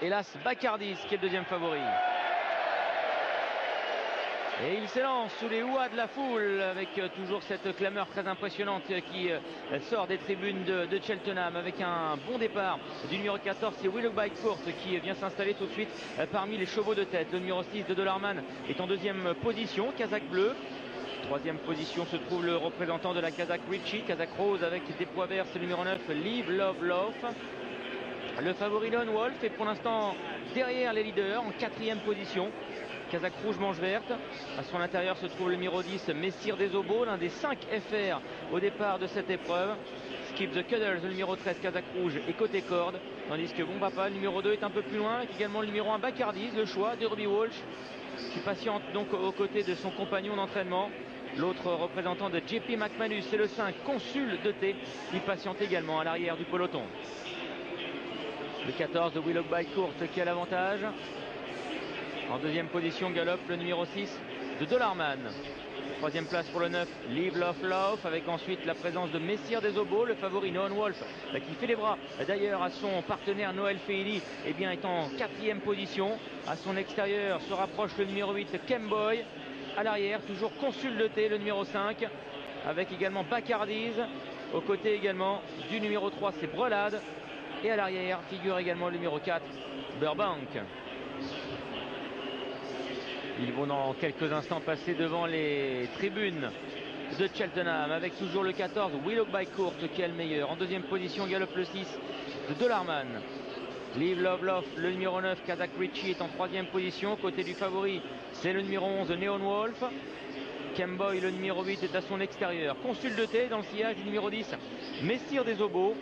hélas, Bacardis qui est le deuxième favori. Et il s'élance sous les houas de la foule avec toujours cette clameur très impressionnante qui sort des tribunes de Cheltenham avec un bon départ du numéro 14, c'est Will By Court qui vient s'installer tout de suite parmi les chevaux de tête. Le numéro 6 de Dollarman est en deuxième position, Kazakh bleu. Troisième position se trouve le représentant de la Kazakh Richie, Kazakh rose avec des poids verts, c'est le numéro 9, Live Love Love. Le favori Lone Wolf est pour l'instant derrière les leaders en quatrième position. Kazakh rouge manche verte. À son intérieur se trouve le numéro 10, Messire des Obos, l'un des 5 FR au départ de cette épreuve. Skip the Cuddles, le numéro 13, Kazakh rouge est côté corde. Tandis que Bon Papa, le numéro 2, est un peu plus loin, avec également le numéro 1, Bacardis, le choix de Ruby Walsh, qui patiente donc aux côtés de son compagnon d'entraînement. L'autre représentant de JP McManus, c'est le 5, Consul de T. Il patiente également à l'arrière du peloton. Le 14 de Willow By Court qui a l'avantage. En deuxième position galope le numéro 6 de Dollarman. Troisième place pour le 9, Live Love Love, avec ensuite la présence de Messire des Obos, le favori Noan Wolf, qui fait les bras d'ailleurs à son partenaire Noël Feili, est en quatrième position. À son extérieur se rapproche le numéro 8, Kemboy. À l'arrière, toujours Consul de T, le numéro 5, avec également Bacardis. Aux côtés également du numéro 3, c'est Brelade. Et à l'arrière figure également le numéro 4, Burbank. Ils vont dans quelques instants passer devant les tribunes de Cheltenham avec toujours le 14, Willow By Court qui est le meilleur. En deuxième position galope le 6 de Dollarman. Live Love Love, le numéro 9, Kazakh Richie, est en troisième position. Côté du favori, c'est le numéro 11, Neon Wolf. Kemboy, le numéro 8, est à son extérieur. Consul de T dans le sillage du numéro 10, Messire des Obos.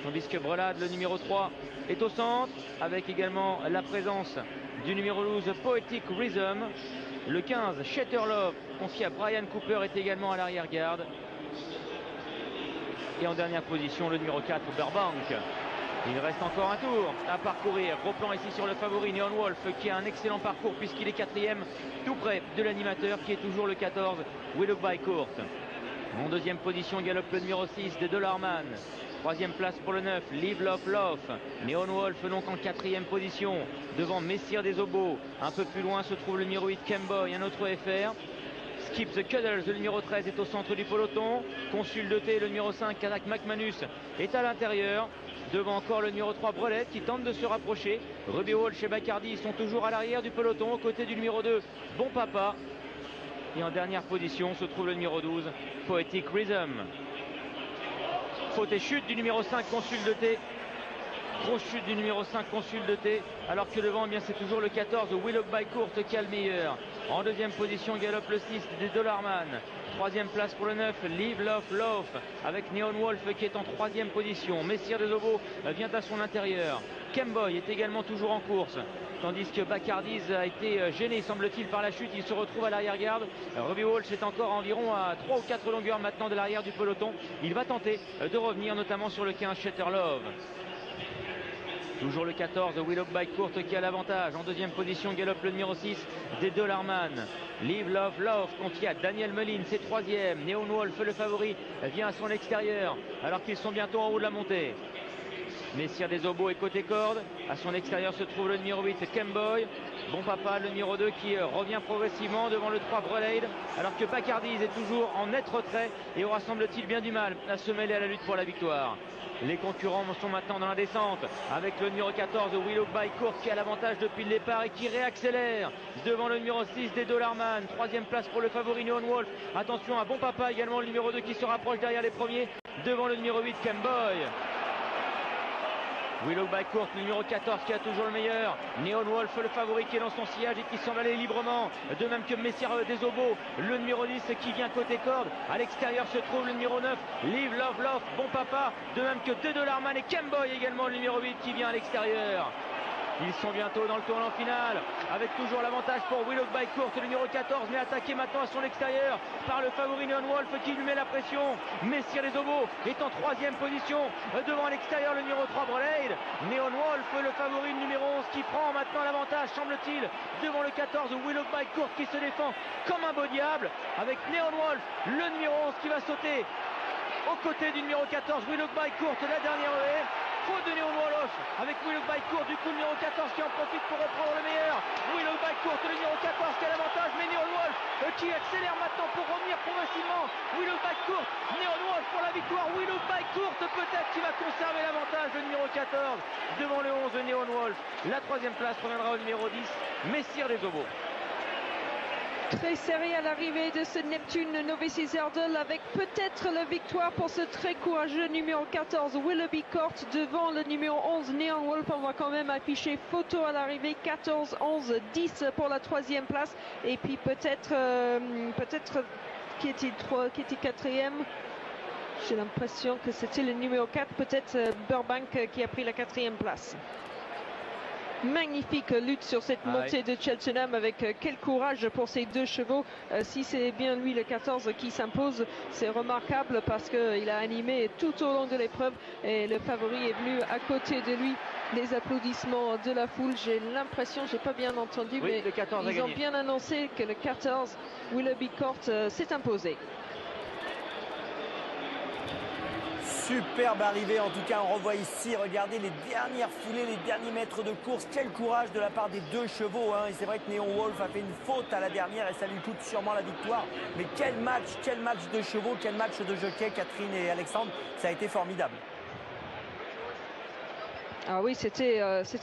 Tandis que Brelade, le numéro 3, est au centre, avec également la présence du numéro 12, Poetic Rhythm. Le 15, Shatter Love, confié à Brian Cooper, est également à l'arrière-garde. Et en dernière position, le numéro 4, Burbank. Il reste encore un tour à parcourir. Gros plan ici sur le favori Neon Wolf qui a un excellent parcours puisqu'il est quatrième, tout près de l'animateur qui est toujours le 14, Willow By Court. En deuxième position galope le numéro 6 de Dollarman. Troisième place pour le 9, Live Love Love. Neon Wolf donc en quatrième position devant Messire des Obos. Un peu plus loin se trouve le numéro 8, Kemboy, un autre FR. Skip the Cuddles, le numéro 13, est au centre du peloton. Consul de T, le numéro 5, Kazakh McManus, est à l'intérieur. Devant encore le numéro 3, Brelette, qui tente de se rapprocher. Ruby Walsh et Bacardi sont toujours à l'arrière du peloton, aux côtés du numéro 2, Bon Papa. Et en dernière position se trouve le numéro 12, Poetic Rhythm. Faute et chute du numéro 5, Consul de T. Grosse chute du numéro 5, Consul de T. Alors que devant, c'est toujours le 14, Willow By Court qui a le meilleur. En deuxième position, galope le 6 des Dollarman. Troisième place pour le 9, Live Love Love, avec Neon Wolf qui est en troisième position. Messire des Obos vient à son intérieur. Kemboy est également toujours en course. Tandis que Bacardis a été gêné, semble-t-il, par la chute. Il se retrouve à l'arrière-garde. Ruby Walsh est encore environ à 3 ou 4 longueurs maintenant de l'arrière du peloton. Il va tenter de revenir, notamment sur le 15, Shatter Love. Toujours le 14, Willow By Court qui a l'avantage. En deuxième position, galope le numéro 6 des Dollarman. Live Love Love, confié à Daniel Mullin, c'est troisième. Neon Wolf, le favori, vient à son extérieur, alors qu'ils sont bientôt en haut de la montée. Messire des Obos est côté corde. À son extérieur se trouve le numéro 8, Kemboy. Bon Papa, le numéro 2, qui revient progressivement devant le 3, Brelade. Alors que Bacardis est toujours en net retrait et aura, semble-t-il, bien du mal à se mêler à la lutte pour la victoire. Les concurrents sont maintenant dans la descente avec le numéro 14, Willow By Court, qui a l'avantage depuis le départ et qui réaccélère devant le numéro 6 des Dollarman. Troisième place pour le favori Neon Wolf. Attention à Bon Papa, également le numéro 2 qui se rapproche derrière les premiers devant le numéro 8, Kemboy. Willow By Court, le numéro 14 qui a toujours le meilleur. Neon Wolf, le favori, qui est dans son sillage et qui semble aller librement. De même que Messire des Obos, le numéro 10 qui vient côté corde. À l'extérieur se trouve le numéro 9, Live Love Love, Bon Papa. De même que De Dollarman et Kemboy également, le numéro 8 qui vient à l'extérieur. Ils sont bientôt dans le tournant final, avec toujours l'avantage pour Willow By Court, le numéro 14, mais attaqué maintenant à son extérieur par le favori Neon Wolf qui lui met la pression. Messire des Obos est en troisième position, devant à l'extérieur le numéro 3, Brelade. Neon Wolf, le favori numéro 11, qui prend maintenant l'avantage, semble-t-il, devant le 14, Willow By Court, qui se défend comme un beau diable, avec Neon Wolf, le numéro 11, qui va sauter aux côtés du numéro 14, Willow By Court, la dernière haie. faute de Neon Wolof avec Willow Bycourt, du coup le numéro 14 qui en profite pour reprendre le meilleur. Willow Bycourt, le numéro 14 qui a l'avantage, mais Neon Wolf qui accélère maintenant pour revenir progressivement. Willow Bycourt, Neon Wolf pour la victoire. Willow Bycourt peut-être qui va conserver l'avantage, le numéro 14 devant le 11 de Neon Wolf. La troisième place reviendra au numéro 10, Messire des Obos. Très serré à l'arrivée de ce Neptune Novices Hurdle avec peut-être la victoire pour ce très courageux numéro 14 Willoughby Court devant le numéro 11 Neon Wolf. On va quand même afficher photo à l'arrivée 14, 11, 10 pour la troisième place et puis peut-être qui était quatrième. J'ai l'impression que c'était le numéro 4, peut-être Burbank qui a pris la quatrième place. Magnifique lutte sur cette montée de Cheltenham avec quel courage pour ces deux chevaux. Si c'est bien lui le 14 qui s'impose, c'est remarquable parce qu'il a animé tout au long de l'épreuve et le favori est venu à côté de lui. Les applaudissements de la foule, j'ai l'impression, j'ai pas bien entendu, oui, mais ils ont bien annoncé que le 14 Willoughby Court s'est imposé. Superbe arrivée, en tout cas on revoit ici, regardez les dernières foulées, les derniers mètres de course, quel courage de la part des deux chevaux, hein. Et c'est vrai que Neon Wolf a fait une faute à la dernière et ça lui coûte sûrement la victoire, mais quel match de chevaux, quel match de jockey, Catherine et Alexandre, ça a été formidable. Ah oui, c'était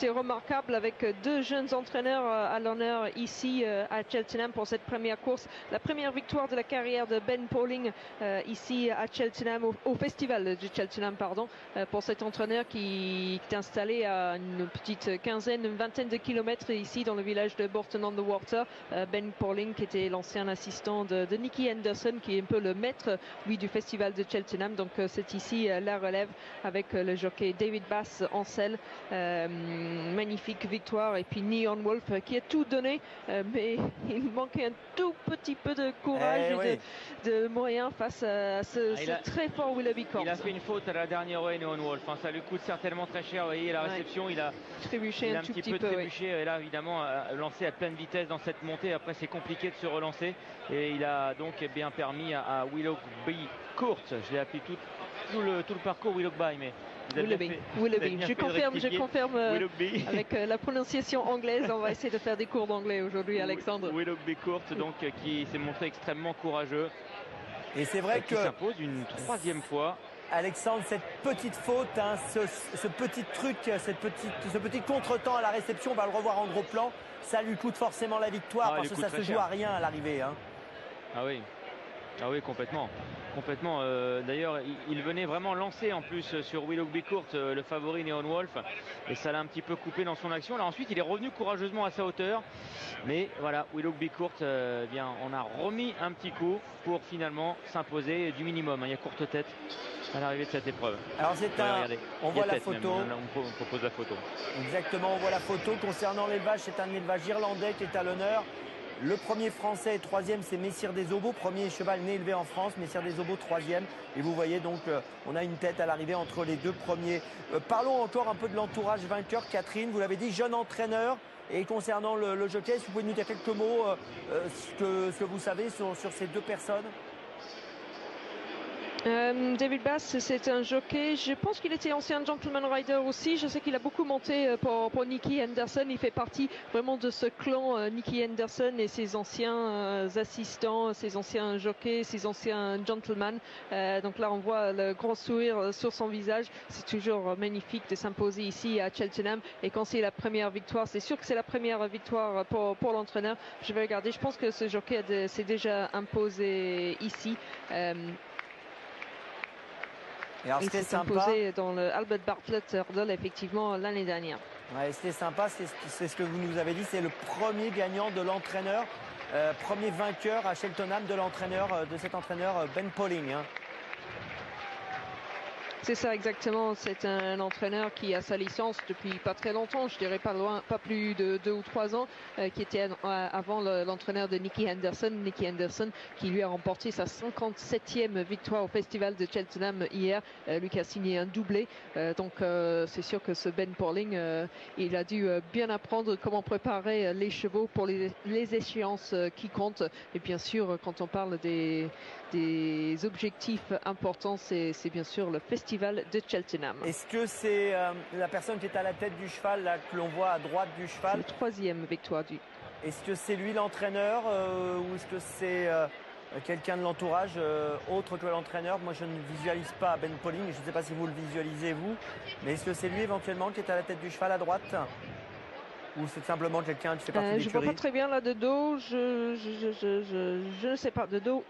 remarquable avec deux jeunes entraîneurs à l'honneur ici à Cheltenham pour cette première course. La première victoire de la carrière de Ben Pauling ici à Cheltenham, au festival de Cheltenham, pardon, pour cet entraîneur qui est installé à une petite quinzaine, une vingtaine de kilomètres ici dans le village de Bourton-on-the-Water. Ben Pauling qui était l'ancien assistant de Nicky Henderson, qui est un peu le maître, lui, du festival de Cheltenham. Donc c'est ici la relève avec le jockey David Bass en selle. Magnifique victoire et puis Neon Wolf qui a tout donné mais il manquait un tout petit peu de courage de moyens face à ce très fort Willoughby Court. Il a fait une faute à la dernière Neon Wolf, hein, ça lui coûte certainement très cher. Vous voyez la réception, il a trébuché un petit peu trébuché et là évidemment lancé à pleine vitesse dans cette montée. Après c'est compliqué de se relancer et il a donc bien permis à Willoughby Court, je l'ai appelé tout le parcours Willoughby, mais Willoughby. Je confirme avec la prononciation anglaise. On va essayer de faire des cours d'anglais aujourd'hui, Alexandre. Willoughby Court, donc qui s'est montré extrêmement courageux. Et c'est vrai que s'impose une troisième fois. Alexandre, cette petite faute, hein, ce petit truc, ce petit contretemps à la réception, on va le revoir en gros plan. Ça lui coûte forcément la victoire parce que ça se joue à rien à l'arrivée. Hein. Ah oui, complètement. D'ailleurs, il venait vraiment lancer en plus sur Willoughby Court, le favori Neon Wolf, et ça l'a un petit peu coupé dans son action. Là ensuite, il est revenu courageusement à sa hauteur, mais voilà, Willoughby Court, bien, on a remis un petit coup pour finalement s'imposer du minimum. Il y a courte tête à l'arrivée de cette épreuve. Alors on voit la photo. On propose la photo. Exactement, on voit la photo concernant l'élevage. C'est un élevage irlandais qui est à l'honneur. Le premier français et troisième, c'est Messire des Obos, premier cheval né élevé en France, Messire des Obos troisième. Et vous voyez donc, on a une tête à l'arrivée entre les deux premiers. Parlons encore un peu de l'entourage vainqueur, Catherine. Vous l'avez dit, jeune entraîneur. Et concernant le jockey, si vous pouvez nous dire quelques mots, ce que vous savez sur ces deux personnes. David Bass, c'est un jockey. Je pense qu'il était ancien gentleman rider aussi. Je sais qu'il a beaucoup monté pour Nicky Henderson. Il fait partie vraiment de ce clan Nicky Henderson et ses anciens assistants, ses anciens jockeys, ses anciens gentlemen. Donc là, on voit le grand sourire sur son visage. C'est toujours magnifique de s'imposer ici à Cheltenham. Et quand c'est la première victoire, c'est sûr que c'est la première victoire pour l'entraîneur. Je vais regarder. Je pense que ce jockey s'est déjà imposé ici. Il s'est imposé dans le Albert Bartlett Hurdle effectivement l'année dernière. Ouais, c'était sympa, c'est ce que vous nous avez dit, c'est le premier gagnant de l'entraîneur, premier vainqueur à Cheltenham de cet entraîneur Ben Pauling. Hein. C'est ça exactement, c'est un entraîneur qui a sa licence depuis pas très longtemps, je dirais pas plus de 2 ou 3 ans, qui était avant l'entraîneur de Nicky Henderson qui lui a remporté sa 57e victoire au festival de Cheltenham hier, lui qui a signé un doublé, donc c'est sûr que ce Ben Pauling, il a dû bien apprendre comment préparer les chevaux pour les échéances qui comptent, et bien sûr quand on parle des objectifs importants, c'est bien sûr le festival festival de Cheltenham. Est-ce que c'est la personne qui est à la tête du cheval, là, que l'on voit à droite du cheval? C'est la 3e victoire du... Est-ce que c'est lui l'entraîneur ou est-ce que c'est quelqu'un de l'entourage autre que l'entraîneur? Moi, je ne visualise pas Ben Pauling. Je ne sais pas si vous le visualisez, vous. Mais est-ce que c'est lui éventuellement qui est à la tête du cheval à droite? Ou c'est simplement quelqu'un qui fait partie de Je ne vois l'écurie? pas très bien là de dos. Je ne sais pas. De dos,